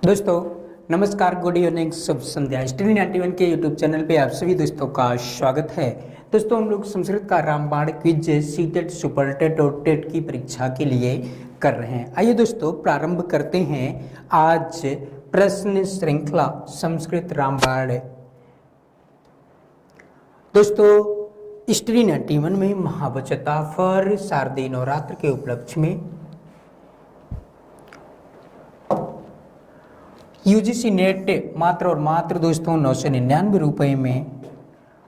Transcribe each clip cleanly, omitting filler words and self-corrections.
दोस्तों नमस्कार, good evening, शुभ संध्या। Stream 91 के यूट्यूब चैनल पे आप सभी दोस्तों का स्वागत है। दोस्तों हम लोग संस्कृत का रामबाण क्विज सीटेट सुपर टेट और टेट की परीक्षा के लिए कर रहे हैं। आइए दोस्तों प्रारंभ करते हैं आज प्रश्न श्रृंखला संस्कृत रामबाण। दोस्तों स्ट्रीम 91 में महावचता फर शारदीय नवरात्र के उपलक्ष्य में यूजीसी नेट मात्र और मात्र दोस्तों 999 रुपये में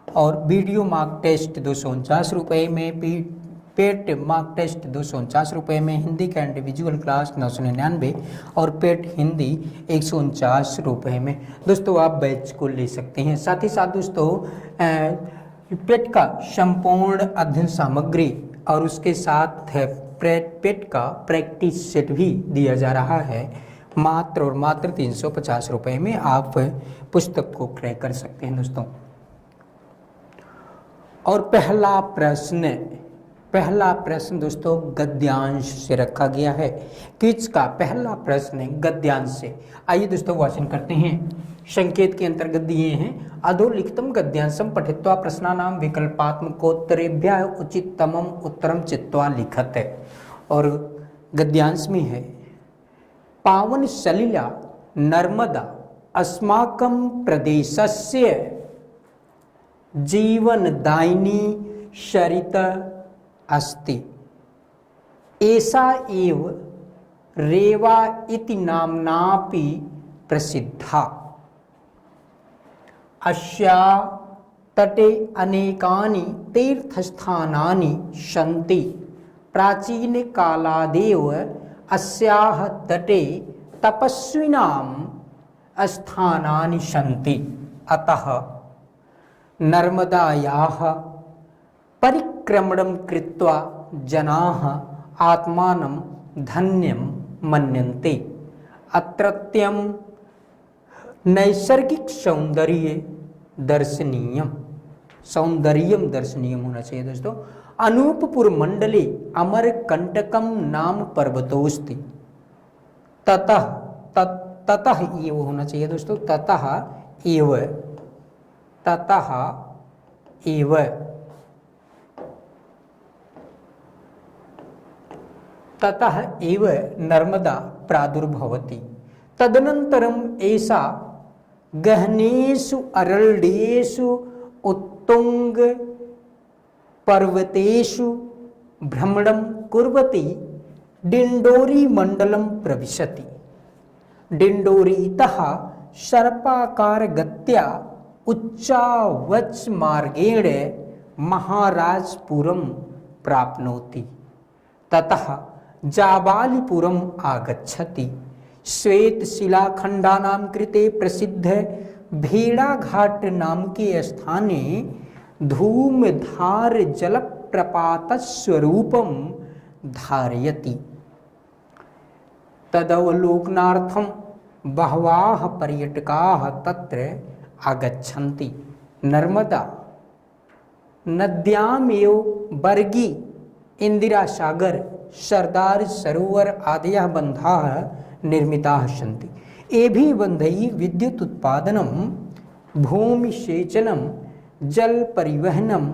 और वीडियो मार्क टेस्ट 249 रुपये में, पेट मार्क टेस्ट 249 रुपये में, हिंदी का इंडिविजुअल क्लास 999 और पेट हिंदी 149 रुपये में दोस्तों आप बैच को ले सकते हैं। साथ ही साथ दोस्तों पेट का संपूर्ण अध्ययन सामग्री और उसके साथ है पेट का प्रैक्टिस सेट भी दिया जा रहा है। मात्र और मात्र 350 रुपये में आप पुस्तक को क्रय कर सकते हैं दोस्तों। और पहला प्रश्न दोस्तों गद्यांश से रखा गया है। क्विज का पहला प्रश्न गद्यांश से। आइए दोस्तों वाचन करते हैं। संकेत के अंतर्गत दिए हैं अधोलिखितम गद्यांशम पठित्वा प्रश्नानाम विकल्पात्मकोत्तरेभ्यः उचिततमम उत्तरम चित्वा लिखत है। और गद्यांश में है पावन सलिला नर्मदा अस्माकं प्रदेशस्य जीवनदायिनी सरिता अस्ति। एषा एव रेवा इति नाम्नापि प्रसिद्धा। अस्या तटे अनेकानि तीर्थस्थानानि सन्ति। प्राचीन कालादेव अस्याः तटे तपस्विनां स्थानानि सन्ति। अतः नर्मदायाः परिक्रमणं कृत्वा जनाः आत्मानं धन्यं मन्यन्ते। अत्रत्यं नैसर्गिक सौंदर्यं दर्शनीयं होना चाहिए दोस्तों। अनूपपुर मंडले अमरकंटकम नाम पर्वतोस्ति। ततः एव होना चाहिए दोस्तों। ततः एव नर्मदा प्रादुर्भवति। तदनन्तरम् एषा गहनेषु अरण्येषु उत्तुंग पर्वतेषु भ्रमणं कुर्वती डिंडोरी मंडलं प्रविशति। डिंडोरीतः सर्पाकार गत्या उच्चावच मार्गेण महाराजपुरं प्राप्नोति। ततः जाबालिपुरम् आगच्छति। श्वेतशिलाखण्डानां कृते प्रसिद्ध भेड़ाघाट नाम के स्थाने धूमधार जलप्रपात स्वरूपम धारयति। तदवलोकनार्थं बहवः पर्यटकाः तत्र आगच्छन्ति। नर्मदा नद्यामेव बर्गी, इंदिरा सागर, सरदार सरोवर आदयः बन्धाः निर्मिताः सन्ति। एभिः बन्धैः विद्युत् उत्पादनं, भूमिसेचनं, जल परिवहनम,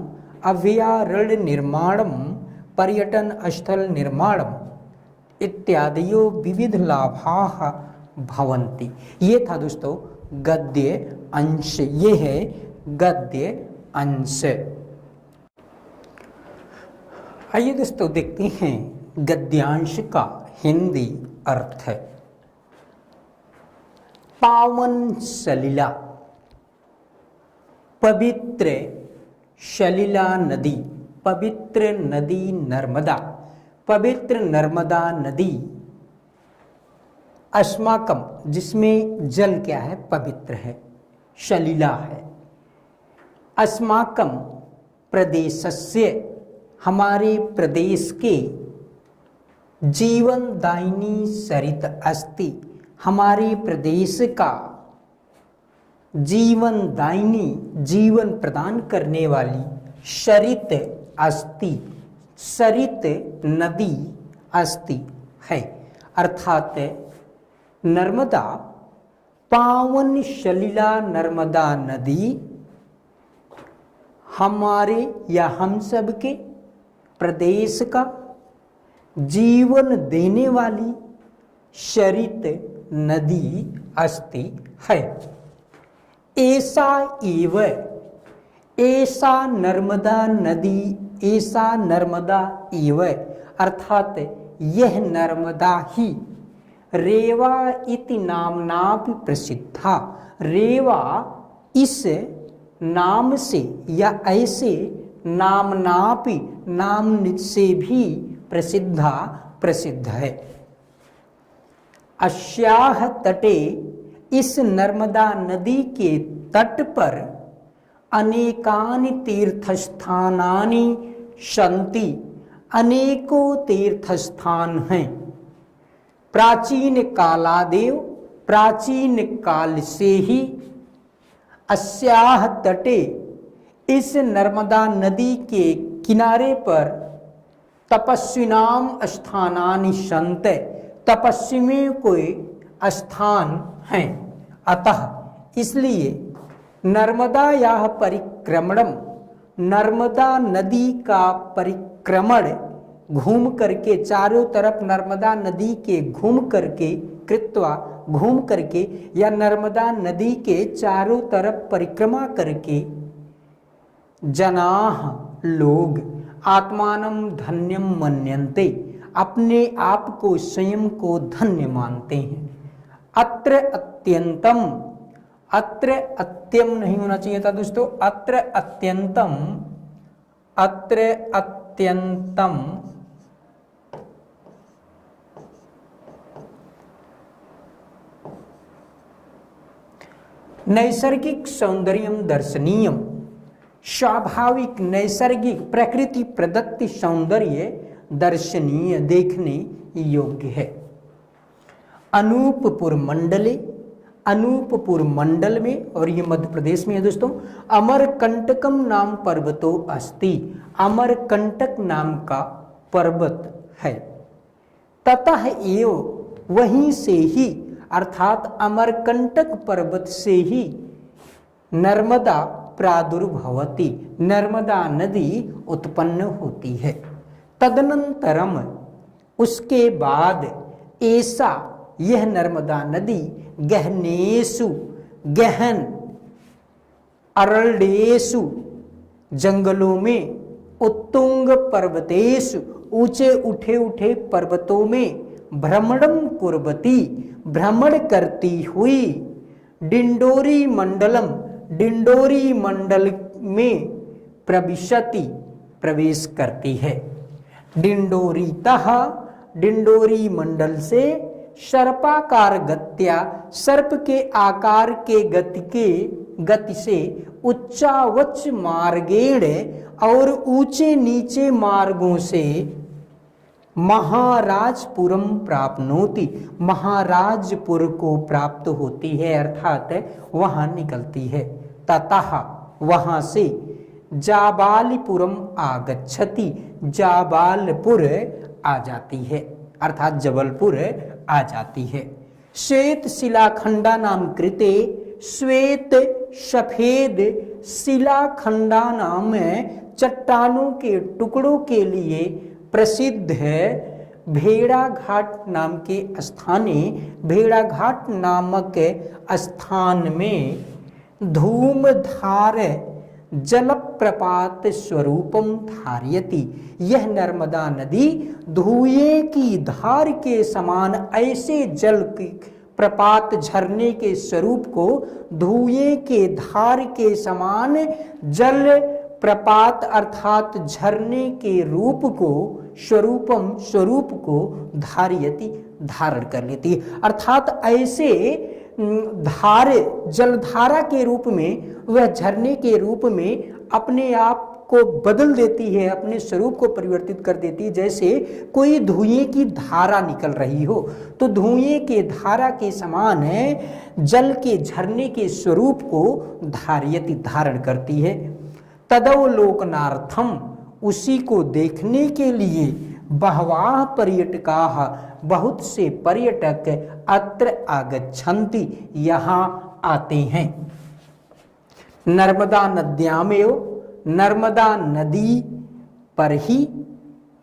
अभयारण्य निर्माणम, पर्यटन स्थल निर्माणम इत्यादियो विविध लाभाः भवन्ति। ये था दोस्तों गद्य अंश। ये है गद्य अंश। आइए दोस्तों देखते हैं गद्यांश का हिंदी अर्थ है। पावन सलिला, पवित्र सलिला नदी, पवित्र नदी नर्मदा, पवित्र नर्मदा नदी। अस्माकम जिसमें जल क्या है, पवित्र है, सलिला है। अस्माकम प्रदेशस्य हमारे प्रदेश के, जीवनदायिनी सरित अस्ति हमारे प्रदेश का, जीवनदायिनी जीवन प्रदान करने वाली, सरित अस्ति सरित नदी अस्ति है। अर्थात नर्मदा पावन सलिला नर्मदा नदी हमारे या हम सब के प्रदेश का जीवन देने वाली शरित नदी अस्ति है। ऐसा एव ऐसा नर्मदा नदी, ऐसा नर्मदा एव अर्थात यह नर्मदा ही रेवा इति नामनापि प्रसिद्धा, रेवा इस नाम से या ऐसे नामनापि नाम से भी प्रसिद्ध है। अस्याह तटे इस नर्मदा नदी के तट पर अनेकानि तीर्थस्थानानि सन्ति, अनेकों तीर्थस्थान हैं। प्राचीन कालादेव, प्राचीन काल से ही अस्याह तटे इस नर्मदा नदी के किनारे पर तपस्विनाम स्थानानि सन्ते, तपस्वी में कोई स्थान हैं। अतः इसलिए नर्मदा यह परिक्रमणम, नर्मदा नदी का परिक्रमण घूम करके, चारों तरफ नर्मदा नदी के घूम करके, कृत्वा घूम करके या नर्मदा नदी के चारों तरफ परिक्रमा करके जनाह लोग आत्मानं धन्यम मन्यन्ते, अपने आप को स्वयं को धन्य मानते हैं। अत्र अत्यंतम, अत्र अत्यम नहीं होना चाहिए था दोस्तों, अत्र अत्यंतम, अत्र अत्यंतम नैसर्गिक सौंदर्यम दर्शनीयम, स्वाभाविक नैसर्गिक प्रकृति प्रदत्त सौंदर्य दर्शनीय, देखने योग्य है। अनूपपुर मंडले, अनूपपुर मंडल में, और ये मध्य प्रदेश में है दोस्तों, अमरकंटकम नाम पर्वतो अस्ति, अमरकंटक नाम का पर्वत है। ततः एव वहीं से ही, अर्थात अमरकंटक पर्वत से ही नर्मदा प्रादुर्भवति, नर्मदा नदी उत्पन्न होती है। तदनंतरम उसके बाद ऐसा यह नर्मदा नदी गहनेसु, गहन अरण्येषु जंगलों में, उत्तुंग पर्वतेषु ऊंचे उठे उठे पर्वतों में, भ्रमणम कुर्वती भ्रमण करती हुई, डिंडोरी मंडलम डिंडोरी मंडल में प्रविशति प्रवेश करती है। डिंडोरीतः डिंडोरी मंडल से सर्पाकार गत्या, सर्प के आकार के गति से उच्चावच मार्गेण और ऊंचे नीचे मार्गों से महाराजपुरम प्राप्नोति, महाराजपुर को प्राप्त होती है, अर्थात वहां निकलती है। ततः वहां से जाबालपुरम आगच्छति, जाबालपुर आ जाती है, अर्थात जबलपुर आ जाती है। श्वेत शिलाखंडा नाम कृते, श्वेत सफेद शिलाखंडा नाम चट्टानों के टुकड़ों के लिए प्रसिद्ध है। भेड़ाघाट नाम के स्थाने, भेड़ाघाट नामक स्थान में धूमधार जलप्रपात स्वरूपम धारयति, यह नर्मदा नदी धुएं की धार के समान ऐसे जल की प्रपात झरने के स्वरूप को, धुएं के धार के समान जल प्रपात अर्थात झरने के रूप को, स्वरूपम स्वरूप को धारयति धारण कर लेती, अर्थात ऐसे धार जलधारा के रूप में, वह झरने के रूप में अपने आप को बदल देती है, अपने स्वरूप को परिवर्तित कर देती है। जैसे कोई धुएं की धारा निकल रही हो, तो धुएं के धारा के समान है जल के झरने के स्वरूप को धारयति धारण करती है। तदवलोकनार्थम, उसी को देखने के लिए बहवाः पर्यटकाः, बहुत से पर्यटक अत्र आगच्छन्ति, यहाँ आते हैं। नर्मदा नद्यामेव, नर्मदा नदी पर ही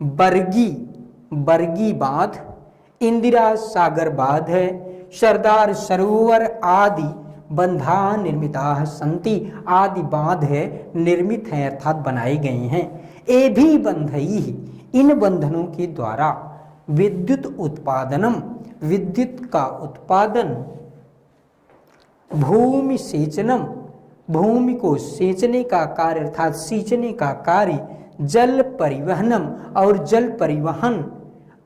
बरगी बांध, इंदिरा सागर बांध है, सरदार सरोवर आदि बंधा निर्मिता संति, आदि बांध है निर्मित हैं अर्थात बनाए गए हैं। ये भी बंधई, इन बंधनों के द्वारा विद्युत उत्पादनम, विद्युत का उत्पादन, भूमि सेचनम, भूमि को सेचने का कार्य अर्थात सींचने का कार्य, जल परिवहनम और जल परिवहन,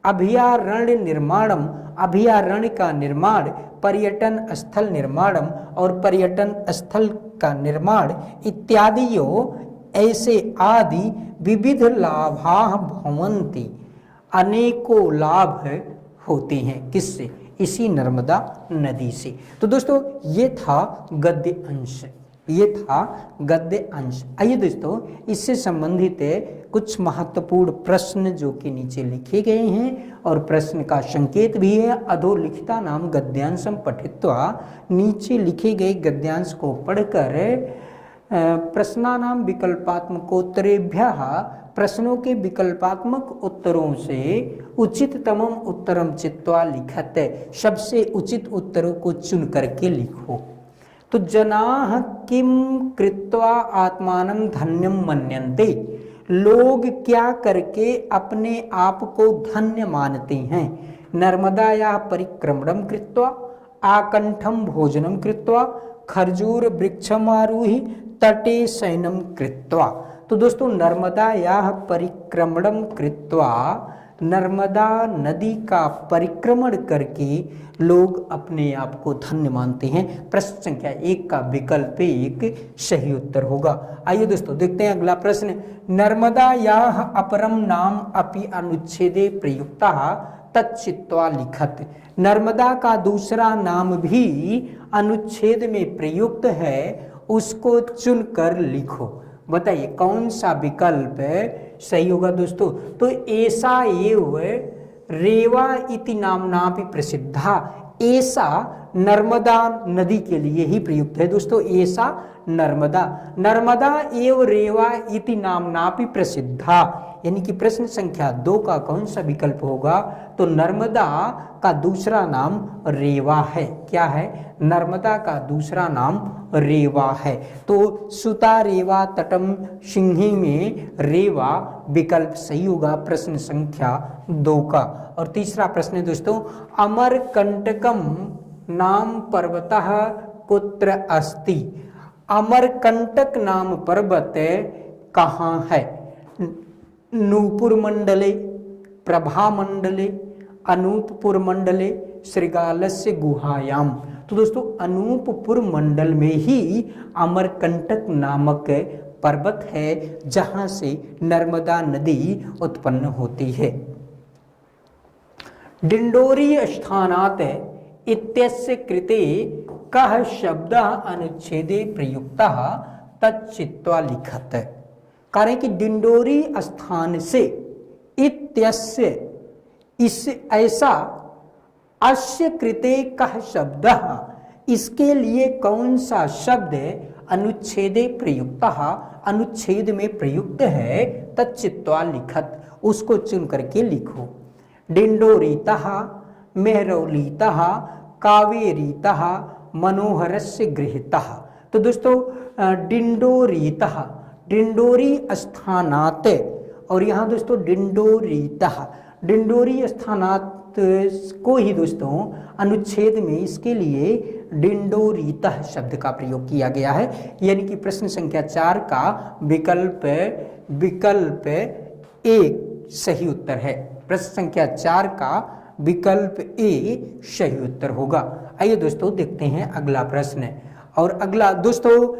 अभयारण्य निर्माणम, अभयारण्य का निर्माण, पर्यटन स्थल निर्माणम और पर्यटन स्थल का निर्माण इत्यादि ऐसे आदि विविध लाभा भवन्ति, अनेकों लाभ होते हैं। किससे? इसी नर्मदा नदी से। तो दोस्तों ये था गद्य अंश, ये था गद्य अंश। आइए दोस्तों इससे संबंधित कुछ महत्वपूर्ण प्रश्न जो कि नीचे लिखे गए हैं और प्रश्न का संकेत भी है। अधोलिखिता नाम गद्यांशम पठित्वा, नीचे लिखे गए गद्यांश को पढ़कर प्रश्नानाम विकल्पात्मकोत्तरेभ्यः, प्रश्नों के विकल्पात्मक उत्तरों से उचिततमम उत्तरम चित्वा लिखत, सबसे उचित उत्तरों को चुन करके लिखो। तो जनाः किम कृत्वा आत्मानं धन्यम मन्यन्ते, लोग क्या करके अपने आप को धन्य मानते हैं। नर्मदायाः परिक्रमणं कृत्वा, आकंठम भोजनम कृत्वा, खर्जूर वृक्षम आरुहि, तटे शयनम कृत्वा। तो दोस्तों नर्मदायाः परिक्रमणं कृत्वा, नर्मदा नदी का परिक्रमण करके लोग अपने आप को धन्य मानते हैं। प्रश्न संख्या 1 का विकल्प 1 सही उत्तर होगा। आइए दोस्तों देखते हैं अगला प्रश्न। नर्मदायाः अपरम नाम अपि अनुच्छेदे प्रयुक्तः तच्चित्वा लिखत, नर्मदा का दूसरा नाम भी अनुच्छेद में प्रयुक्त है, उसको चुनकर लिखो। बताइए कौन सा विकल्प सही होगा दोस्तों। तो ऐसा एव रेवा इति नामना भी प्रसिद्धा, ऐसा नर्मदा नदी के लिए ही प्रयुक्त है दोस्तों। ऐसा नर्मदा, नर्मदा एव रेवा इति नामना भी प्रसिद्धा, यानी कि प्रश्न संख्या 2 का कौन सा विकल्प होगा। तो नर्मदा का दूसरा नाम रेवा है। क्या है? नर्मदा का दूसरा नाम रेवा है। तो सुता रेवा तटम सिंही में रेवा विकल्प सही होगा प्रश्न संख्या 2 का। और तीसरा प्रश्न है दोस्तों, अमरकंटकम नाम पर्वतः कुत्र अस्ति, अमरकंटक नाम पर्वत कहाँ है। नूपुर मंडले, प्रभा मंडले, अनूपपुर मंडले, श्रृगालस्य गुहायाम। तो दोस्तों अनूपपुर मंडल में ही अमरकंटक नामक पर्वत है जहां से नर्मदा नदी उत्पन्न होती है। डिंडोरी स्थानात् इत्यस्य कृते कः शब्दः अनुच्छेदे प्रयुक्तः तच्चित्वा लिखत। कारण कि डिंडोरी स्थान से इत्यस्य, इस ऐसा, अस्य कृते कः शब्दः, इसके लिए कौन सा शब्द अनुच्छेदे प्रयुक्तः, अनुच्छेद में प्रयुक्त है, तच्चित्वा लिखत, उसको चुन करके लिखो। डिंडोरीतः, मेहरौलीतः, कावेरीतः, मनोहरस्य गृहीतः। तो दोस्तों डिंडोरीतः, डिंडोरी स्थानात्, और यहाँ दोस्तों डिंडोरीतः, डिंडोरी स्थानात् को ही दोस्तों अनुच्छेद में इसके लिए डिंडोरीतः शब्द का प्रयोग किया गया है। यानी कि प्रश्न संख्या 4 का विकल्प 1 सही उत्तर है। प्रश्न संख्या 4 का विकल्प ए सही उत्तर होगा। आइए दोस्तों देखते हैं अगला प्रश्न। और अगला दोस्तों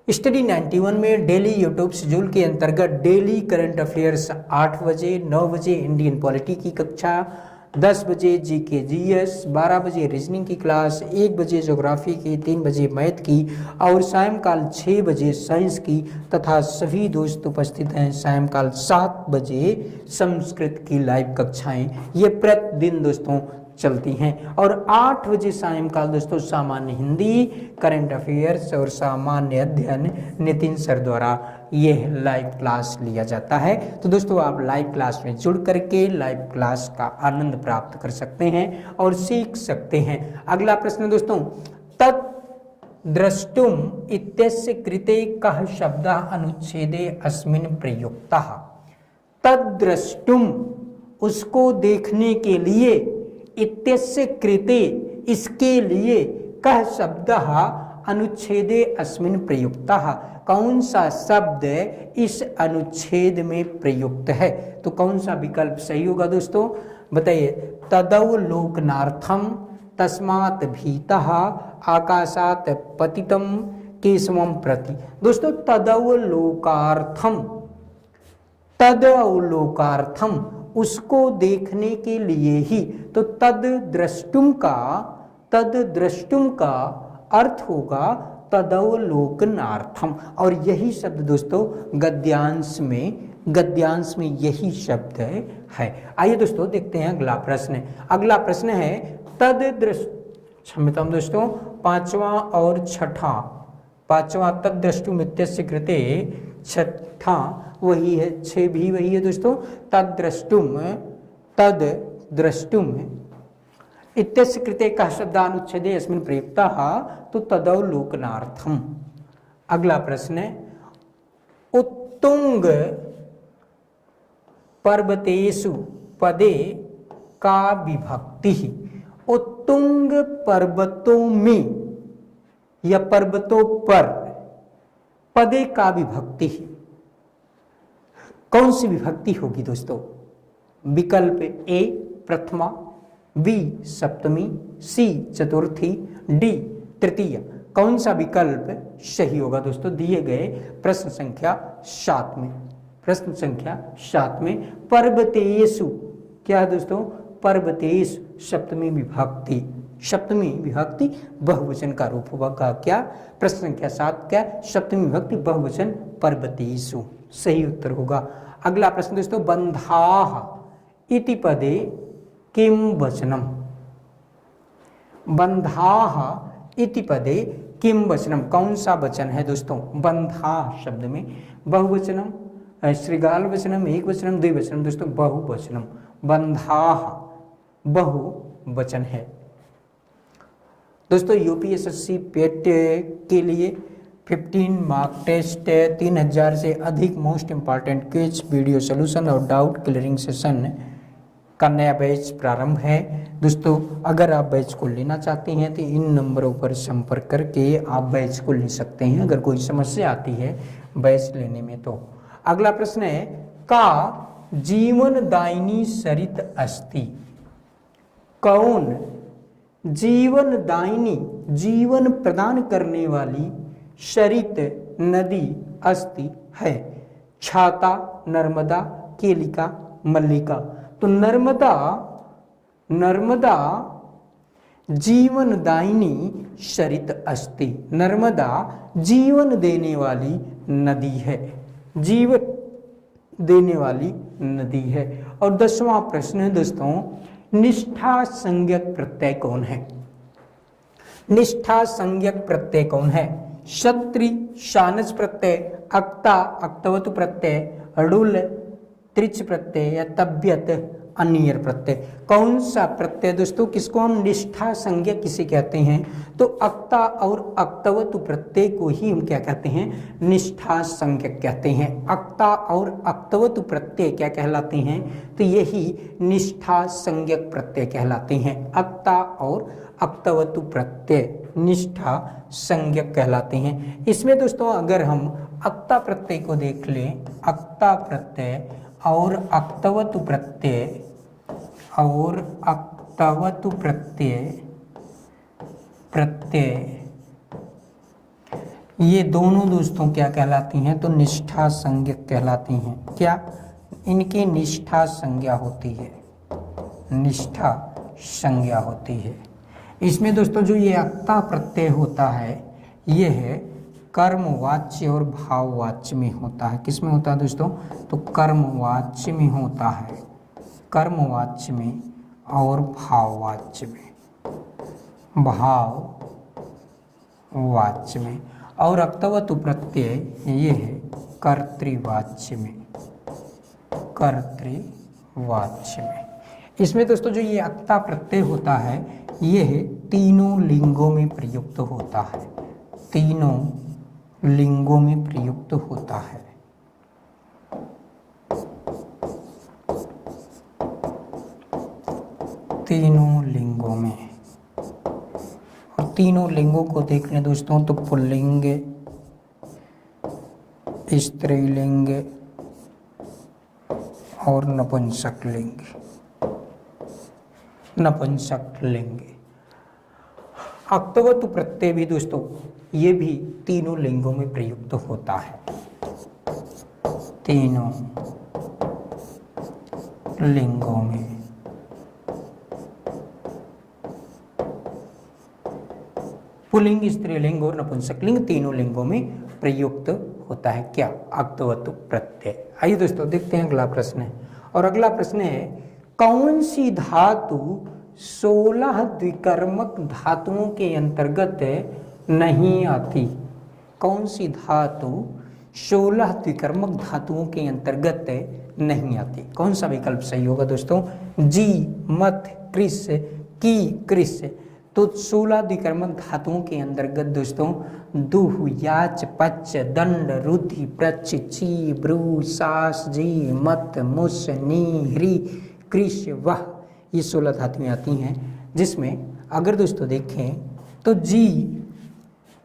स्टडी 91 में डेली यूट्यूब शेड्यूल के अंतर्गत डेली करंट अफेयर्स 8 बजे, 9 बजे इंडियन पॉलिटी की कक्षा, 10 बजे जीके जीएस, 12 बजे रीजनिंग की क्लास, 1 बजे ज्योग्राफी की, 3 बजे मैथ की और सायंकाल 6 बजे साइंस की तथा सभी दोस्त उपस्थित हैं सायंकाल 7 बजे संस्कृत की लाइव कक्षाएं ये प्रतिदिन दोस्तों चलती हैं। और 8 बजे सायंकाल दोस्तों सामान्य हिंदी, करंट अफेयर्स और सामान्य अध्ययन नितिन सर द्वारा यह लाइव क्लास लिया जाता है। तो दोस्तों आप लाइव क्लास में जुड़ करके लाइव क्लास का आनंद प्राप्त कर सकते हैं और सीख सकते हैं। अगला प्रश्न दोस्तों, तत् द्रष्टुम इत्यस्य कृते कः शब्दः अनुच्छेदे अस्मिन् प्रयुक्तः। तत् द्रष्टुम उसको देखने के लिए, इत्यस्य कृते इसके लिए, कः शब्दः अनुच्छेदे अस्मिन् प्रयुक्तः कौन सा शब्द इस अनुच्छेद में प्रयुक्त है। तो कौन सा विकल्प सही होगा दोस्तों बताइए। तदवलोकनार्थम, तस्मात् भीतः, आकाशात् पतितम, केशवम प्रति। दोस्तों तदवलोकार्थम, तदवलोकार्थम उसको देखने के लिए ही, तो तद द्रष्टुम का अर्थ होगा तदवलोकनार्थम। और यही शब्द दोस्तों गद्यांश में यही शब्द है। आइए दोस्तों देखते हैं अगला प्रश्न। अगला प्रश्न है क्षम्यतां दोस्तों, पांचवा और छठा, पांचवा तद द्रष्टुम इत्यस्य कृते, छठा वही है, 6 भी वही है दोस्तों। तद द्रष्टुम इत्यस्य कृते कः शब्दानुच्छेदे अस्मिन् प्रयुक्तः, तो तदवलोकनार्थम। अगला प्रश्न है उत्तुंग पर्वतेषु पदे का विभक्ति। उत्तुंग पर्वतों में या पर्वतों पर पदे का विभक्ति कौन सी विभक्ति होगी दोस्तों। विकल्प ए प्रथमा, बी सप्तमी, सी चतुर्थी, डी तृतीय। कौन सा विकल्प सही होगा दोस्तों दिए गए प्रश्न संख्या 7 में। प्रश्न संख्या 7 में पर्वतेषु क्या है दोस्तों, पर्वतेषु सप्तमी विभक्ति, सप्तमी विभक्ति बहुवचन का रूप होगा क्या। प्रश्न संख्या 7 क्या, सप्तमी विभक्ति बहुवचन पर्वतेषु, सही उत्तर होगा। अगला प्रश्न दोस्तों, बंधाः इति पदे किम वचनम। बंधाः इति पदे किम वचनम, कौन सा वचन है दोस्तों। बंधा शब्द में बहुवचनम, श्रीगाल वचनम, एक वचनम, द्विवचनम दोस्तों बहुवचनम। बंधाः बहुवचन है दोस्तों। यूपीएसएससी पेट के लिए 15 मार्क टेस्ट, 3000 से अधिक most important quiz, video solution और डाउट क्लियरिंग सेशन का नया बैच प्रारंभ है दोस्तों। अगर आप बैच को लेना चाहते हैं तो इन नंबरों पर संपर्क करके आप बैच को ले सकते हैं अगर कोई समस्या आती है बैच लेने में तो। अगला प्रश्न है का जीवनदायिनी सरित अस्ति। कौन जीवनदायिनी जीवन प्रदान करने वाली सरित नदी अस्ति है। छाता, नर्मदा, केलिका, मल्लिका। तो नर्मदा जीवनदायिनी सरित अस्ति। नर्मदा जीवन देने वाली नदी है, जीवन देने वाली नदी है। और 10वां प्रश्न है दोस्तों, निष्ठा संज्ञक प्रत्यय कौन है। निष्ठा संज्ञक प्रत्यय कौन है। क्षत्रि शानच प्रत्यय, अक्ता अक्तवतु प्रत्यय, अडुल त्रिच प्रत्यय या तब्यत अनियर प्रत्यय। कौन सा प्रत्यय दोस्तों, किसको हम निष्ठा संज्ञा किसे कहते हैं, तो अक्ता और अक्तवतु प्रत्यय को ही हम क्या कहते हैं, निष्ठा संज्ञक कहते हैं। अक्ता और अक्तवतु प्रत्यय क्या कहलाते हैं, तो यही निष्ठा संज्ञक प्रत्यय कहलाते हैं। अक्ता और अक्तवतु प्रत्यय निष्ठा संज्ञक कहलाते हैं। इसमें दोस्तों अगर हम अक्ता प्रत्यय को देख लें, अक्ता प्रत्यय और अक्तवतु प्रत्यय और अक्तवतु प्रत्यय ये दोनों दोस्तों क्या कहलाती हैं, तो निष्ठा संज्ञक कहलाती हैं। क्या इनकी निष्ठा संज्ञा होती है। निष्ठा संज्ञा होती है। इसमें दोस्तों जो ये अक्ता प्रत्यय होता है ये है कर्मवाच्य और भाववाच्य में होता है। किस में होता है दोस्तों? तो कर्मवाच्य में होता है, कर्मवाच्य में और भाववाच्य में, भाववाच्य में। और अक्तवतु प्रत्यय ये है कर्तृवाच्य में, कर्तृवाच्य में। इसमें दोस्तों जो ये अक्ता प्रत्यय होता है ये है तीनों लिंगों में प्रयुक्त होता है, तीनों लिंगों में प्रयुक्त होता है। तीनों लिंगों में। और तीनों लिंगों को देखने दोस्तों तो पुल्लिंग, स्त्रीलिंग और नपुंसकलिंग, नपुंसकलिंग। अक्तवतु प्रत्यय भी दोस्तों ये भी तीनों लिंगों में प्रयुक्त होता है, तीनों लिंगों में। पुल्लिंग, स्त्रीलिंग और नपुंसकलिंग तीनों लिंगों में प्रयुक्त होता है क्या? अक्तवतु प्रत्यय। आइए दोस्तों देखते हैं अगला प्रश्न है। और अगला प्रश्न है कौन सी धातु 16 द्विकर्मक धातुओं के अंतर्गत नहीं आती? कौन सी धातु 16 द्विकर्मक धातुओं के अंतर्गत नहीं आती? कौन सा विकल्प सही होगा दोस्तों? जी, मथ, कृष, की, कृष। तो 16 द्विकर्मक धातुओं के अंतर्गत दोस्तों दुह, याच, पच, दंड, रुधि, प्रच्छ, ची, ब्रू, सास, जी, मत, मुस, नी, ह्री, कृष, वह, ये 16 धातुएं आती हैं। जिसमें अगर दोस्तों देखें तो जी,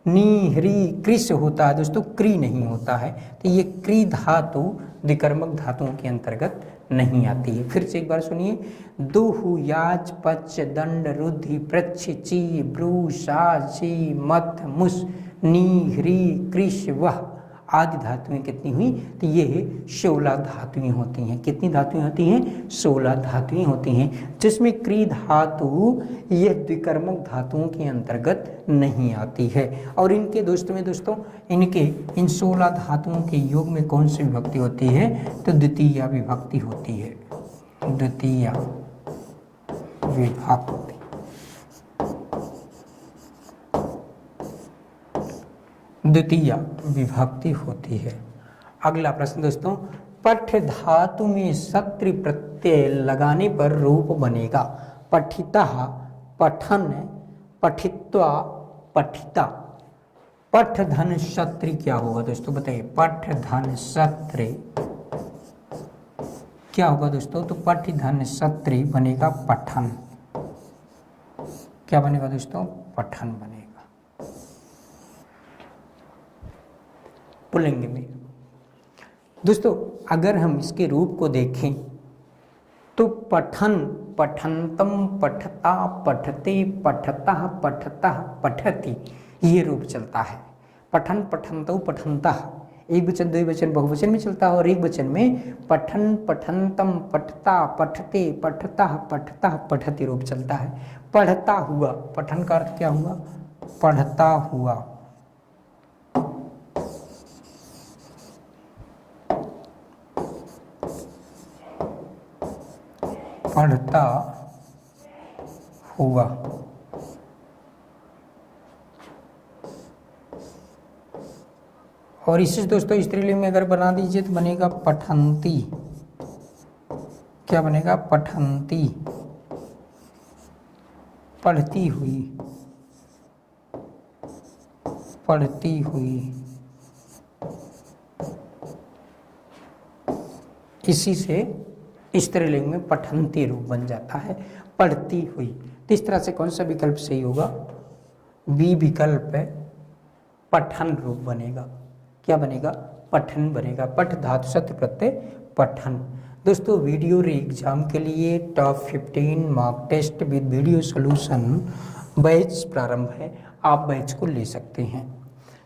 नी, ह्री, कृष होता है दोस्तों, क्री नहीं होता है। तो ये क्री धातु द्विकर्मक धातुओं के अंतर्गत नहीं आती है। फिर से एक बार सुनिए, दुहु, याच, पच, दंड, रुधि, प्रच्छ, ची, ब्रू, सा, सी, मथ, मुस, नी, ह्री, कृष, वह आदि धातुएं कितनी हुई? तो ये 16 धातुएं होती हैं। कितनी धातुएं होती हैं? 16 धातुएं होती हैं, जिसमें क्री धातु ये द्विकर्मक धातुओं के अंतर्गत नहीं आती है। और इनके दोस्तों इनके इन 16 धातुओं के योग में कौन सी विभक्ति होती है? तो द्वितीया विभक्ति होती है, द्वितीया विभक्ति। द्वितीया विभक्ति होती है। अगला प्रश्न दोस्तों, पठ धातु में सत्रि प्रत्यय लगाने पर रूप बनेगा। पठितः, पठन, पठित्वा, पठिता। पठ धन सत्रि क्या होगा दोस्तों? बताइए, पठ धन सत्रि क्या होगा दोस्तों? तो पठ धन सत्रि बनेगा पठन। क्या बनेगा दोस्तों? पठन बनेगा पुल्लिंग में। दोस्तों अगर हम इसके रूप को देखें तो पठन, पठंतम, पठता, पठते, पठतः, पठतः, पठति, ये रूप चलता है। पठन, पठंतो, पठंतः एक वचन, द्विवचन, बहुवचन में चलता है। और एक वचन में पठन, पठंतम, पठता, पठते, पठतः, पठतः, पठति रूप चलता है। पढ़ता हुआ, पठन का अर्थ क्या हुआ? पढ़ता हुआ। पढ़ता हुआ। और इसे दोस्तों स्त्रीलिंग में अगर बना दीजिए तो बनेगा पठंती। क्या बनेगा? पठंती, पढ़ती हुई, पढ़ती हुई। इसी से स्त्रीलिंग में पठंती रूप बन जाता है, पढ़ती हुई। तो इस तरह से कौन सा विकल्प सही होगा? बी विकल्प है, पठन रूप बनेगा। क्या बनेगा? पठन बनेगा। पठ धातु सत्य प्रत्यय पठन। दोस्तों वीडियो रे एग्जाम के लिए top 15 mock test with video solution batch प्रारंभ है, आप बैच को ले सकते हैं।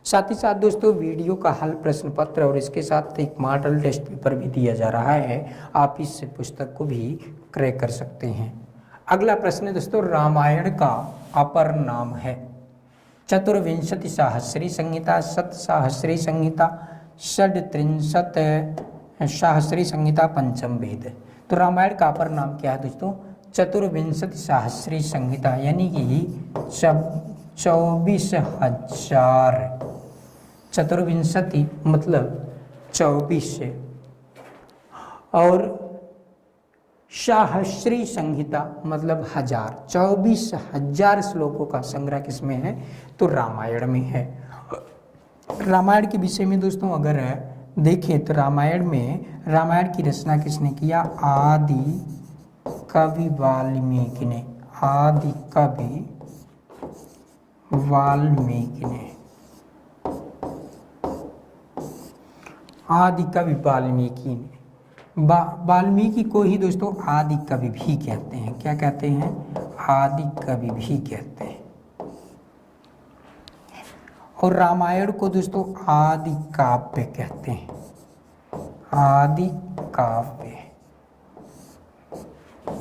साथ ही साथ दोस्तों वीडियो का हल प्रश्न पत्र और इसके साथ एक मॉडल टेस्ट पेपर भी दिया जा रहा है, आप इस पुस्तक को भी क्रय कर सकते हैं। अगला प्रश्न है दोस्तों, रामायण का अपर नाम है? चतुर्विंशति सहस्री संहिता, सतसहस्री संहिता, षड्त्रिंशत सहस्री संहिता, पंचम वेद। तो रामायण का अपर नाम क्या है दोस्तों? चतुर्विंशति सहस्री संहिता, यानी कि 24,000। चतुर्विंशति मतलब 24 और सहस्री संहिता मतलब 1000। 24,000 श्लोकों का संग्रह किसमें है? तो रामायण में है। रामायण के विषय में दोस्तों अगर देखें तो रामायण की रचना किसने किया? आदि कवि वाल्मीकि ने। आदि कवि वाल्मीकि ने। आदि कवि वाल्मीकि ने। वाल्मीकि को ही दोस्तों आदि कवि भी कहते हैं। क्या कहते हैं? आदि कवि भी कहते हैं। और रामायण को दोस्तों आदि काव्य कहते हैं। आदि काव्य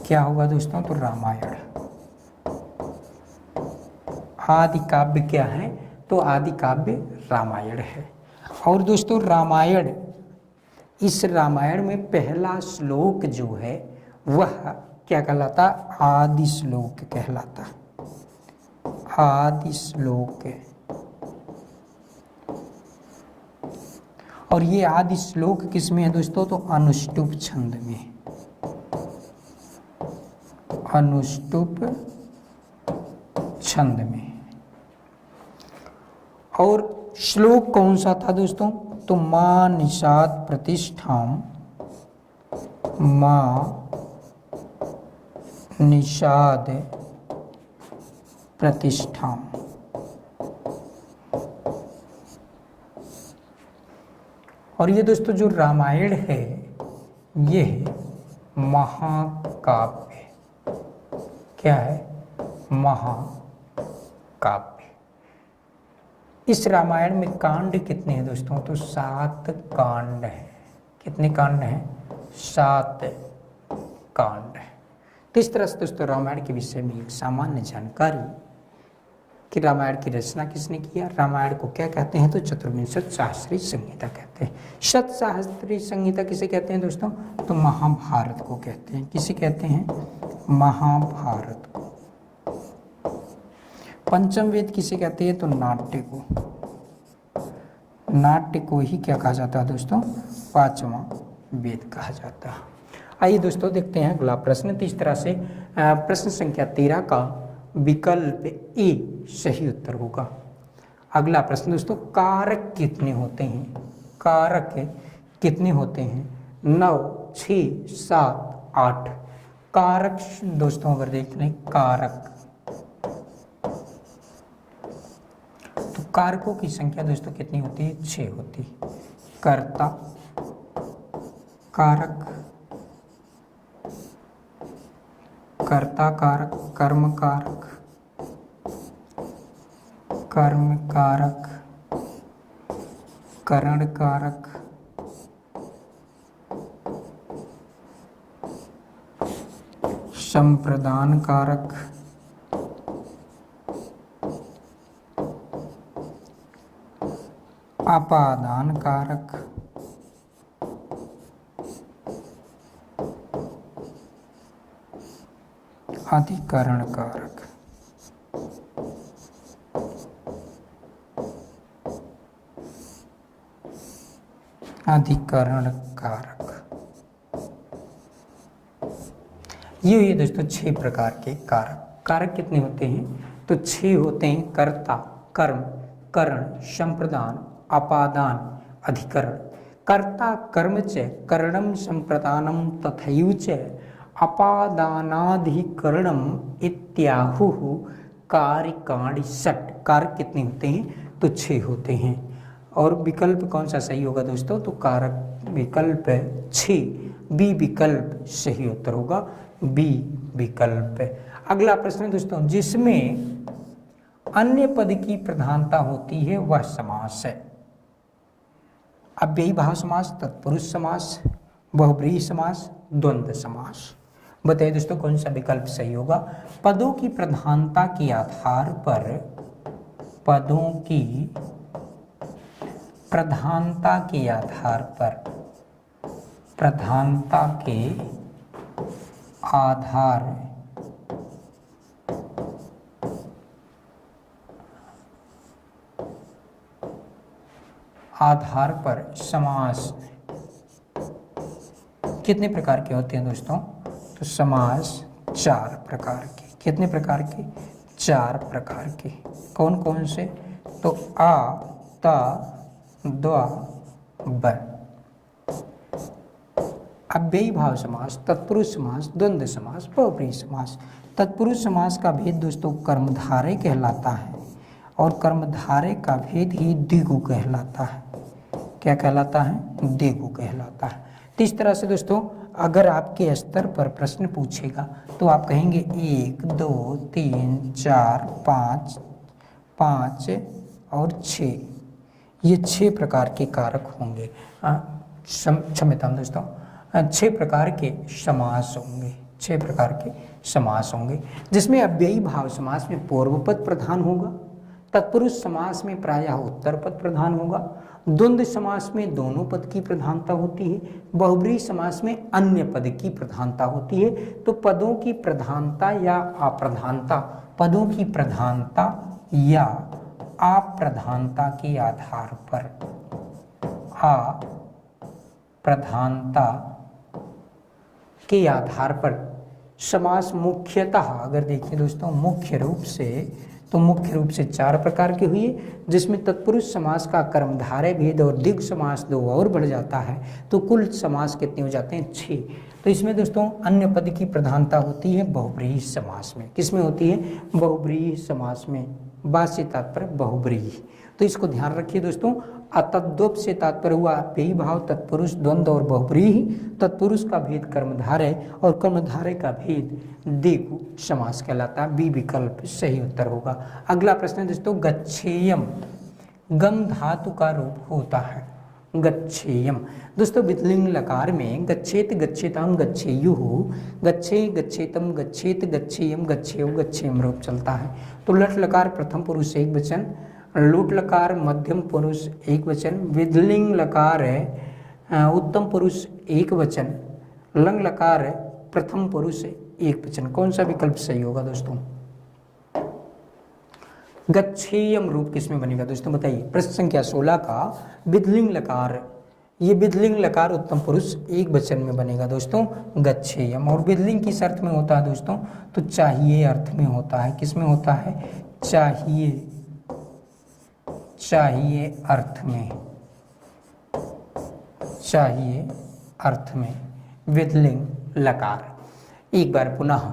क्या होगा दोस्तों? तो रामायण आदि काव्य क्या है? तो आदि काव्य रामायण है। और दोस्तों रामायण, इस रामायण में पहला श्लोक जो है वह क्या कहलाता? आदि श्लोक कहलाता। आदि श्लोक। और ये आदि श्लोक किस में है दोस्तों? तो अनुष्टुप छंद में। अनुष्टुप छंद में। और श्लोक कौन सा था दोस्तों? तो मां निषाद प्रतिष्ठाम, मां निषाद प्रतिष्ठाम। और ये दोस्तों जो रामायण है ये महाकाव्य। क्या है? महाकाव्य। इस रामायण में कांड कितने हैं दोस्तों? तो 7 कांड हैं। कितने कांड हैं? 7 कांड हैं। तो इस तरह से दोस्तों रामायण के विषय में एक सामान्य जानकारी कि रामायण की रचना किसने किया। रामायण को क्या कहते हैं? तो चतुर्विंशति सहस्री संहिता कहते हैं। शतसहस्री संहिता किसे कहते हैं दोस्तों? तो महाभारत को कहते हैं। किसे कहते हैं? महाभारत को। पंचम वेद किसे कहते हैं? तो नाट्य को। नाट्य को ही क्या कहा जाता है दोस्तों? पांचवा वेद कहा जाता है। आइए दोस्तों देखते हैं अगला प्रश्न। तो इस तरह से प्रश्न संख्या 13 का विकल्प ए सही उत्तर होगा। अगला प्रश्न दोस्तों, कारक कितने होते हैं? कारक कितने होते हैं? 9, 6, 7, 8। कारक दोस्तों अगर देख लें, कारक तो कारकों की संख्या दोस्तों कितनी होती है? 6 होती है। कर्ता कारक, कर्ता कारक, कर्म कारक, कर्म कारक, करण कारक, संप्रदान कारक, अपादान कारक, अधिकरण कारक। अधिकरण कारक। ये दोस्तों 6 प्रकार के कारक। कारक कितने होते हैं? तो 6 होते हैं। कर्ता, कर्म, करण, संप्रदान, अपादान, अधिकरण। कर्ता कर्म च करणम संप्रदानम तथैव च अपादानाधिकरणम इत्याहुः कार्यकाणि षट्। कारक कितने होते हैं? तो 6 होते हैं। और विकल्प कौन सा सही होगा दोस्तों? तो कारक विकल्प 6, बी विकल्प सही उत्तर होगा। बी विकल्प। अगला प्रश्न दोस्तों, जिसमें अन्य पद की प्रधानता होती है वह समास है। अव्ययी भाव समास, तत्पुरुष समास, बहुब्रीहि समास, द्वंद्व समास। बताइए दोस्तों कौन सा विकल्प सही होगा। पदों की प्रधानता के आधार पर, पदों की प्रधानता के आधार पर, प्रधानता के आधार पर समास कितने प्रकार के होते हैं दोस्तों। तो समास 4 प्रकार के। कितने प्रकार के? 4 प्रकार के। कौन कौन से? तो आ, ता, द्वा, ब। अव्ययी भाव समास, तत्पुरुष समास, द्वंद्व समास, बहुब्रीहि समास। तत्पुरुष समास का भेद दोस्तों कर्मधारय कहलाता है और कर्मधारय का भेद ही द्विगु कहलाता है। क्या कहलाता है? द्विगु कहलाता है। तो इस तरह से दोस्तों अगर आपके स्तर पर प्रश्न पूछेगा तो आप कहेंगे 1, 2, 3, 4, 5, 5 और 6, ये 6 प्रकार के कारक होंगे। क्षम्यता दोस्तों, 6 प्रकार के समास होंगे। 6 प्रकार के समास होंगे जिसमें अव्ययी भाव समास में पूर्व पद प्रधान होगा, तत्पुरुष समास में प्रायः उत्तर पद प्रधान होगा, द्वंद्व समास में दोनों पद की प्रधानता होती है, बहुब्रीहि समास में अन्य पद की प्रधानता होती है। तो पदों की प्रधानता या अप्रधानता, पदों की प्रधानता या अप्रधानता के आधार पर, अप्रधानता के आधार पर समास मुख्यतः अगर देखिए दोस्तों मुख्य रूप से, तो मुख्य रूप से 4 प्रकार के हुए, जिसमें तत्पुरुष समास का कर्मधारय भेद और द्विगु समास 2 और बढ़ जाता है, तो कुल समास कितने हो जाते हैं? 6। तो इसमें दोस्तों अन्य पद की प्रधानता होती है बहुब्रीहि समास में। किसमें होती है? बहुब्रीहि समास में। बा से तात्पर्य बहुब्रीहि, तो इसको ध्यान रखिए दोस्तों। अतद्वप से तात्पर्य हुआ अव्ययी भाव, तत्पुरुष, द्वंद्व और बहुब्रीहि। तत्पुरुष का भेद कर्मधारय और कर्मधारय का भेद द्विगु समास कहलाता है। बी विकल्प सही उत्तर होगा। अगला प्रश्न दोस्तों, गच्छेयम गम धातु का रूप होता है। गच्छेयम दोस्तों वितलिंग लकार में गच्छेत, गच्छेताम, गच्छेयुः, गच्छे, गच्छेतम, गच्छेत, गच्छेयम, गच्छेयो, गच्छेम रूप चलता है। तो लट लकार प्रथम पुरुष एक वचन, लूट लकार मध्यम पुरुष एक वचन, विधलिंग लकार उत्तम पुरुष एक वचन, लंग लकार प्रथम पुरुष एक वचन। कौन सा विकल्प सही होगा दोस्तों? गच्छेयम रूप किसमें बनेगा दोस्तों बताइए। प्रश्न संख्या 16 का विधलिंग लकार, ये विधलिंग लकार उत्तम पुरुष एक वचन में बनेगा दोस्तों गच्छेयम। और विधलिंग किस अर्थ में होता है दोस्तों? तो चाहिए अर्थ में होता है। किस में होता है? चाहिए, चाहिए अर्थ में, चाहिए अर्थ में विधलिंग लकार। एक बार पुनः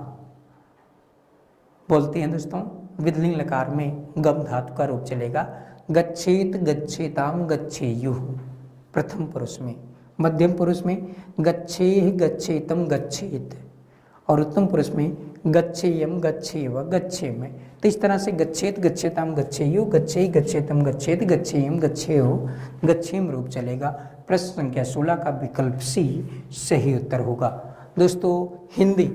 बोलते हैं दोस्तों, विधलिंग लकार में गम धातु का रूप चलेगा। गच्छेत, गच्छेताम, गच्छेयुः प्रथम पुरुष में, मध्यम पुरुष में गच्छेह, गच्छेतम, गच्छेत और उत्तम पुरुष में गच्छेयम, गच्छेव, गच्छेम। तो इस तरह से गच्छेत, गच्छेताम, गच्छेयु, गच्छे, गच्छेतम, गच्छेत, गच्छेयम, गच्छेयो, गच्छेम रूप चलेगा। प्रश्न संख्या 16 का विकल्प सी सही उत्तर होगा। दोस्तों हिंदी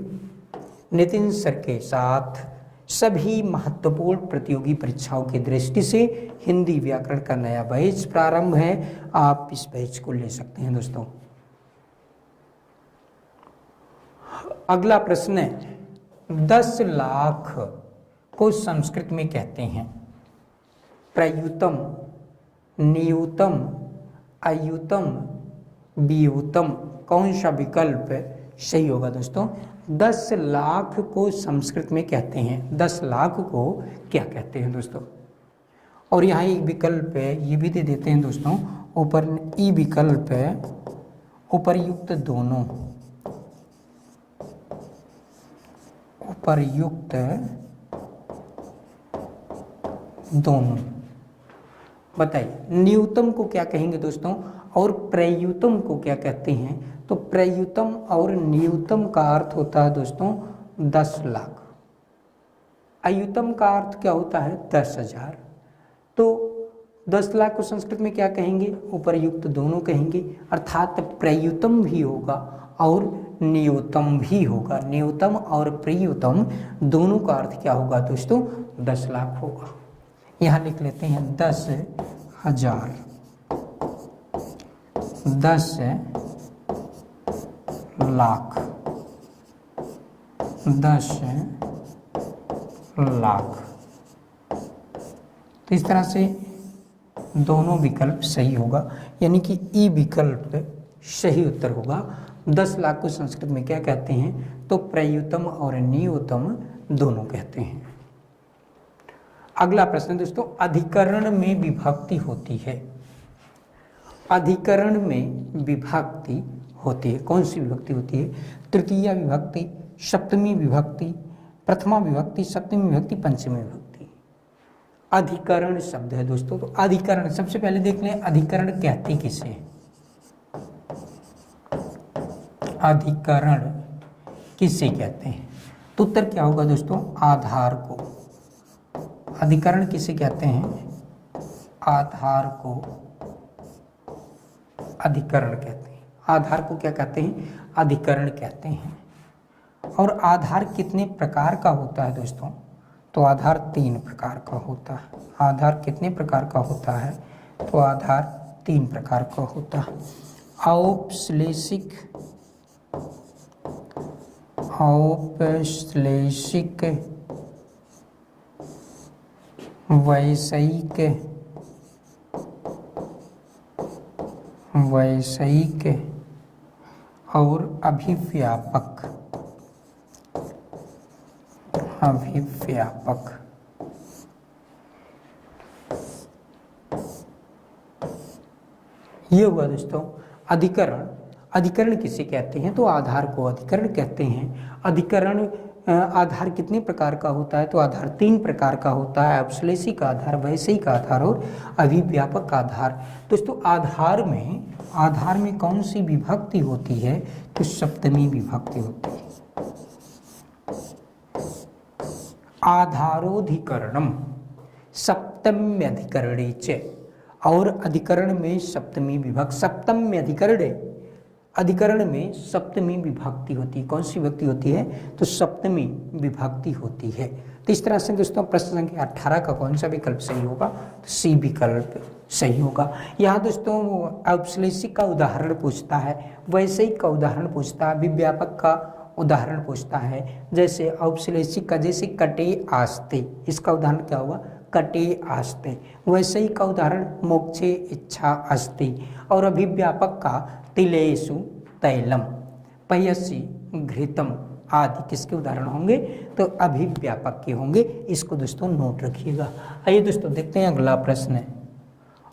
नितिन सर के साथ सभी महत्वपूर्ण प्रतियोगी परीक्षाओं की दृष्टि से हिंदी व्याकरण का नया बैच प्रारंभ है। आप इस बैच को ले सकते हैं दोस्तों। अगला प्रश्न है, 10 लाख को संस्कृत में कहते हैं प्रयुतम, नियुतम, अयुतम, वियुतम। कौन सा विकल्प सही होगा दोस्तों? 10 लाख को संस्कृत में कहते हैं, 10 लाख को क्या कहते हैं दोस्तों? और यहाँ एक विकल्प है, ये भी दे देते हैं दोस्तों ऊपर, ई विकल्प है उपर्युक्त दोनों, उपर्युक्त दोनों। बताइए न्यूतम को क्या कहेंगे दोस्तों और प्रयुतम को क्या कहते हैं? तो प्रयुतम और न्यूतम का अर्थ होता है दोस्तों 10 लाख। अयुतम का अर्थ क्या होता है? 10,000। तो 10 लाख को संस्कृत में क्या कहेंगे? उपर्युक्त दोनों कहेंगे, अर्थात प्रयुतम भी होगा और न्यूनतम भी होगा। न्यूनतम और प्रियतम दोनों का अर्थ क्या होगा दोस्तों? 10 लाख होगा। यहाँ लिख लेते हैं 10,000, 10 लाख, 10 लाख। तो इस तरह से दोनों विकल्प सही होगा, यानी कि ई विकल्प सही उत्तर होगा। 10 लाख को संस्कृत में क्या कहते हैं? तो प्रयुतम और न्यूनतम दोनों कहते हैं। अगला प्रश्न दोस्तों, अधिकरण में विभक्ति होती है। अधिकरण में विभक्ति होती है, कौन सी विभक्ति होती है? तृतीया विभक्ति, सप्तमी विभक्ति, प्रथमा विभक्ति, सप्तमी विभक्ति, पंचमी विभक्ति। अधिकरण शब्द है दोस्तों। तो अधिकरण, सबसे पहले देख लें अधिकरण कहते किसे? अधिकरण किसे कहते हैं? तो उत्तर क्या होगा दोस्तों? आधार को। अधिकरण किसे कहते हैं? आधार को अधिकरण कहते हैं। आधार को क्या कहते हैं? अधिकरण कहते हैं। और आधार कितने प्रकार का होता है दोस्तों? तो आधार 3 प्रकार का होता है। आधार कितने प्रकार का होता है? तो आधार 3 प्रकार का होता है। औपश्लेषिक, औपश्लेषिक, वैषयिक, वैषयिक और अभिव्यापक। अभिव्यापक। ये हुआ दोस्तों अधिकरण। अधिकरण किसे कहते हैं? तो आधार को अधिकरण कहते हैं। अधिकरण आधार कितने प्रकार का होता है? तो आधार 3 प्रकार का होता है। औपश्लेषिक आधार, वैषयिक आधार और अभिव्यापक आधार। दोस्तों आधार में कौन सी विभक्ति होती है? तो सप्तमी विभक्ति होती है। आधारोधिकरणम सप्तम्यधिकरणे च। और अधिकरण में सप्तमी विभक्ति, सप्तम्यधिकरणे, अधिकरण में सप्तमी विभक्ति होती है। कौन सी विभक्ति होती है? तो सप्तमी विभक्ति होती है। तो इस तरह से दोस्तों प्रश्न संख्या 18 का कौन सा विकल्प सही होगा? तो सी विकल्प सही होगा। यहाँ दोस्तों औपश्लेषिक का उदाहरण पूछता है, वैषयिक का उदाहरण पूछता है, अभिव्यापक का उदाहरण पूछता है। जैसे औपश्लेषिक का जैसे कटे आस्ते, इसका उदाहरण क्या होगा? कटे आस्ते। वैषयिक का उदाहरण मोक्षे इच्छा अस्ति। और अभिव्यापक का तिलेषु तैलम, पयसि घृतम आदि किसके उदाहरण होंगे? तो अभिव्यापक के होंगे। इसको दोस्तों नोट रखिएगा। आइए दोस्तों देखते हैं अगला प्रश्न है।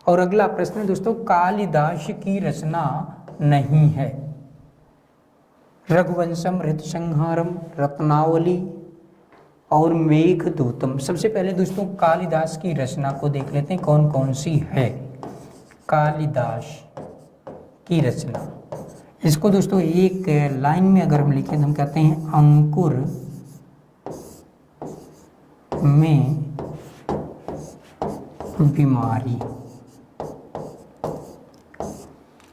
और अगला प्रश्न दोस्तों कालिदास की रचना नहीं है। रघुवंशम, ऋतुसंहारम, रत्नावली और मेघदूतम। सबसे पहले दोस्तों कालिदास की रचना को देख लेते हैं कौन कौन सी है। कालिदास की रचना, इसको दोस्तों एक लाइन में अगर हम लिखें तो हम कहते हैं अंकुर में बीमारी।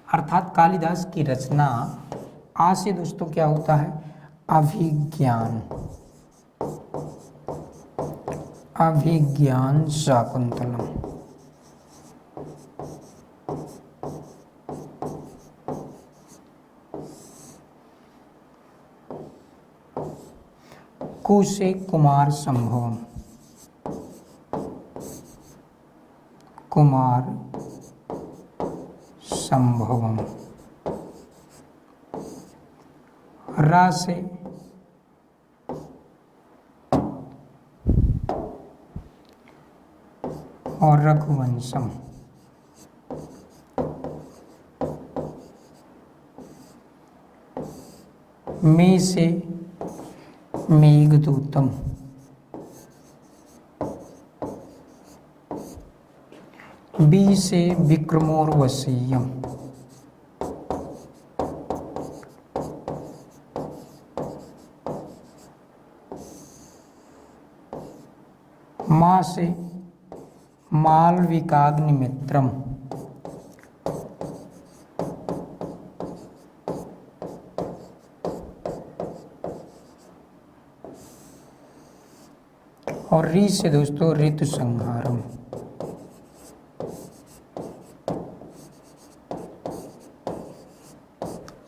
अर्थात कालिदास की रचना आ से दोस्तों क्या होता है? अभिज्ञान, अभिज्ञान शाकुंतलम। कु से कुमार संभवम, कुमार संभवम। रा से और रघुवंशम। में से मेघदूतम। बी से विक्रमोर्वशीयम। माँ से और री से दोस्तों ऋतु संहारम।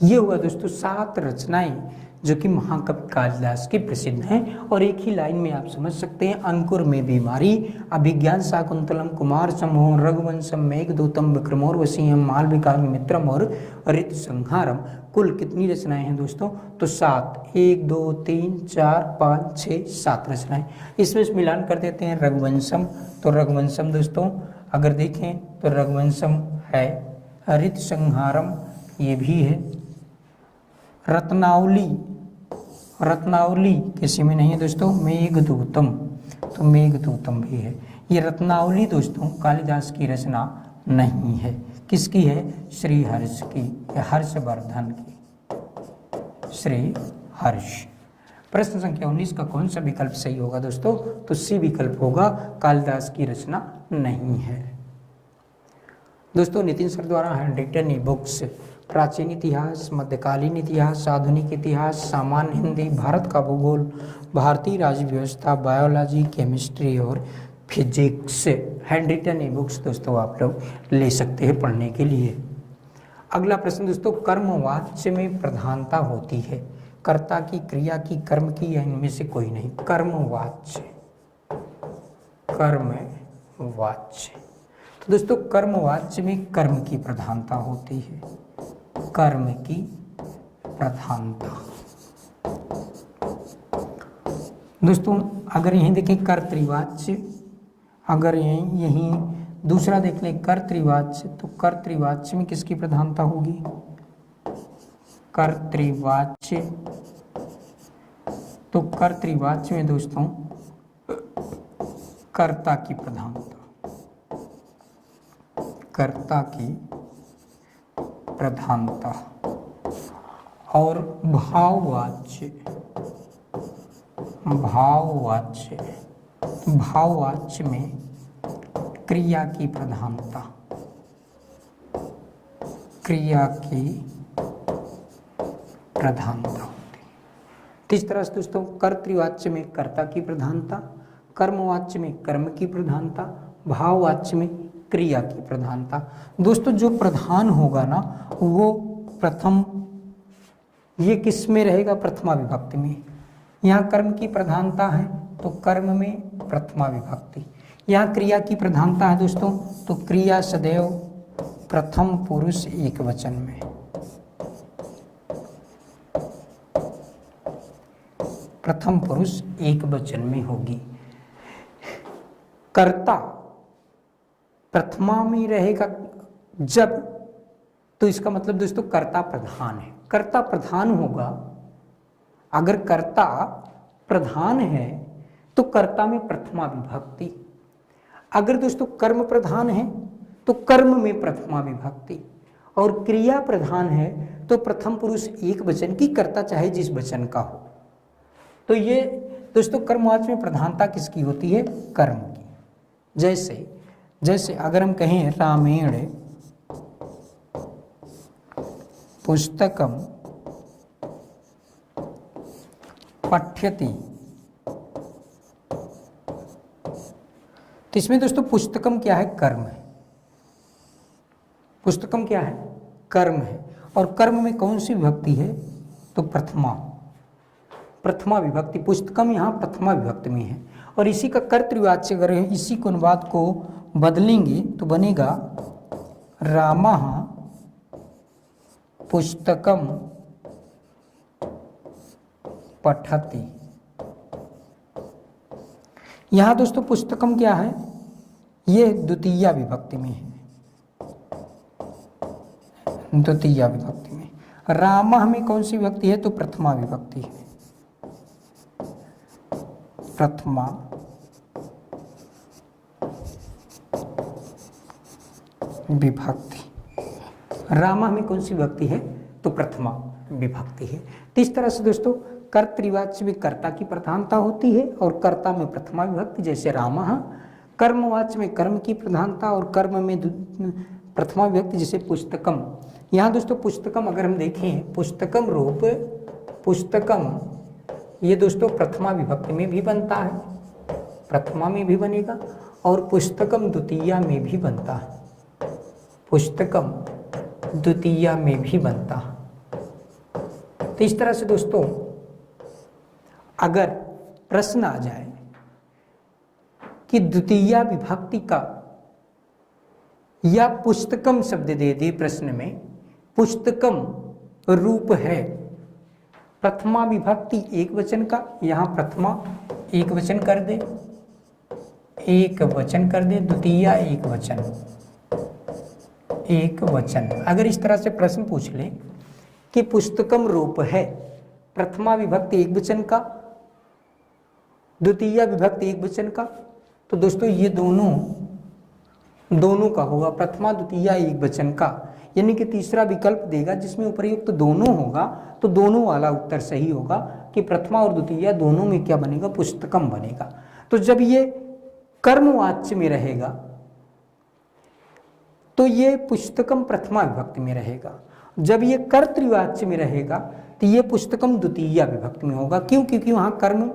ये हुआ दोस्तों 7 रचनाएं जो कि महाकवि कालिदास की प्रसिद्ध हैं। और एक ही लाइन में आप समझ सकते हैं, अंकुर में बीमारी, अभिज्ञान शाकुंतलम, कुमार समूह, रघुवंशम, मेघदूतम, विक्रमोर्वशीयम, मालविकाग्निमित्रम और ऋतु संहारम। कुल कितनी रचनाएं हैं दोस्तों? तो 7, 1 2 3 4 5 6 7 रचनाएं। इसमें मिलान कर देते हैं रघुवंशम। तो रघुवंशम दोस्तों अगर देखें तो रघुवंशम है, ऋतु संहारम ये भी है, रत्नावली, रत्नावली किसी में नहीं है दोस्तों, मेघदूतम, तो मेघदूतम भी है। ये रत्नावली दोस्तों कालिदास की रचना नहीं है, किसकी है? श्री हर्ष की, हर्षवर्धन की, श्री हर्ष। प्रश्न संख्या 19 का कौन सा विकल्प सही होगा दोस्तों? तो सी विकल्प होगा, कालिदास की रचना नहीं है। दोस्तों नितिन सर द्वारा हैंडरिटन ई बुक्स प्राचीन इतिहास, मध्यकालीन इतिहास, आधुनिक इतिहास, सामान्य हिंदी, भारत का भूगोल, भारतीय राज्य व्यवस्था, बायोलॉजी, केमिस्ट्री और फिजिक्स, हैंडरिटन ई बुक्स दोस्तों आप लोग ले सकते हैं पढ़ने के लिए। अगला प्रश्न दोस्तों, कर्मवाच्य में प्रधानता होती है, कर्ता की, क्रिया की, कर्म की या इनमें से कोई नहीं? कर्मवाच्य, कर्मवाच्य। तो दोस्तों कर्मवाच्य में कर्म की प्रधानता होती है, कर्म की प्रधानता। दोस्तों अगर यहीं देखें कर्तृवाच्य, अगर यहीं दूसरा देख लें कर्तृवाच्य, तो कर्तृवाच्य में किसकी प्रधानता होगी? कर्तृवाच्य, तो कर्तृवाच्य में दोस्तों कर्ता की प्रधानता, कर्ता की प्रधानता। और भाववाच्य, भाववाच्य, भाववाच्य में क्रिया की प्रधानता, क्रिया की प्रधानता होती है। तो इस तरह से दोस्तों कर्तृवाच्य में कर्ता की प्रधानता, कर्मवाच्य में कर्म की प्रधानता, भाववाच्य में क्रिया की प्रधानता। दोस्तों जो प्रधान होगा ना वो प्रथम, ये किस में रहेगा? प्रथमा विभक्ति में। यहाँ कर्म की प्रधानता है तो कर्म में प्रथमा विभक्ति, यहाँ क्रिया की प्रधानता है दोस्तों तो क्रिया सदैव प्रथम पुरुष एक वचन में, प्रथम पुरुष एक वचन में होगी। कर्ता प्रथमा में रहेगा जब, तो इसका मतलब दोस्तों कर्ता प्रधान है, कर्ता प्रधान होगा। अगर कर्ता प्रधान है तो कर्ता में प्रथमा विभक्ति, अगर दोस्तों कर्म प्रधान है तो कर्म में प्रथमा विभक्ति, और क्रिया प्रधान है तो प्रथम पुरुष एक वचन की, कर्ता चाहे जिस वचन का हो। तो ये दोस्तों कर्मवाच्य में प्रधानता किसकी होती है? कर्म की। जैसे अगर हम कहें रामेण पुस्तकम पठ्यति, तो इसमें दोस्तों पुस्तकम क्या है? कर्म है। पुस्तकम क्या है? कर्म है। और कर्म में कौन सी विभक्ति है? तो प्रथमा, प्रथमा विभक्ति। पुस्तकम यहाँ प्रथमा विभक्ति में है। और इसी का कर्तृवाच्य अगर इसी को अनुवाद को बदलेंगे तो बनेगा रामः पुस्तकम पठति। यहाँ दोस्तों पुस्तकम क्या है? ये द्वितीया विभक्ति में है, द्वितीया विभक्ति में। रामः में कौन सी विभक्ति है? तो प्रथमा विभक्ति है, प्रथमा विभक्ति। रामः में कौन सी विभक्ति है? तो प्रथमा विभक्ति है। तो इस तरह से दोस्तों कर्तृवाच्य में कर्ता की प्रधानता होती है और कर्ता में प्रथमा विभक्ति, जैसे रामः। कर्मवाच्य में कर्म की प्रधानता और कर्म में प्रथमा विभक्ति, जैसे पुस्तकम। यहाँ दोस्तों पुस्तकम अगर हम देखें, पुस्तकम रूप पुस्तकम ये दोस्तों प्रथमा विभक्ति में भी बनता है, प्रथमा में भी बनेगा और पुस्तकम द्वितीया में भी बनता है, पुस्तकम द्वितीया में भी बनता है। तो इस तरह से दोस्तों अगर प्रश्न आ जाए कि द्वितीया विभक्ति का या पुस्तकम शब्द दे दे प्रश्न में, पुस्तकम रूप है प्रथमा विभक्ति एक वचन का, यहां प्रथमा एक वचन कर दे, एक वचन कर दे, द्वितीया एक वचन, एक वचन। अगर इस तरह से प्रश्न पूछ ले कि पुस्तकम रूप है प्रथमा विभक्ति एक वचन का, द्वितीया विभक्ति एक वचन का, तो दोस्तों ये दोनों का होगा, प्रथमा द्वितीया एक वचन का, यानी कि तीसरा विकल्प देगा जिसमें उपर्युक्त तो दोनों होगा, तो दोनों वाला उत्तर सही होगा कि प्रथमा और द्वितीया दोनों में क्या बनेगा, पुस्तकम बनेगा। तो जब ये कर्मवाच्य में रहेगा तो ये पुस्तकम प्रथमा विभक्ति में रहेगा, जब ये कर्तृवाच्य में रहेगा तो ये पुस्तकम द्वितीया विभक्ति में होगा। क्यों? क्योंकि वहां कर्म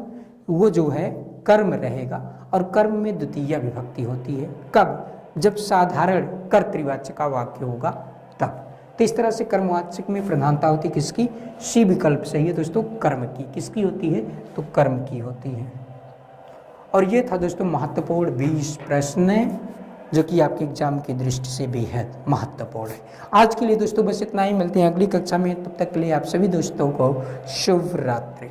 वो जो है कर्म रहेगा और कर्म में द्वितीया विभक्ति होती है। कब? जब साधारण कर्तृवाच्य का वाक्य होगा तब। तो इस तरह से कर्मवाच्य में प्रधानता होती किसकी? सी विकल्प सही है दोस्तों, कर्म की। किसकी होती है? तो कर्म की होती है। और ये था दोस्तों महत्वपूर्ण 20 प्रश्न जो कि आपके एग्जाम की दृष्टि से बेहद महत्वपूर्ण है। आज के लिए दोस्तों बस इतना ही, मिलते हैं अगली कक्षा में, तब तक के लिए आप सभी दोस्तों को शुभ रात्रि।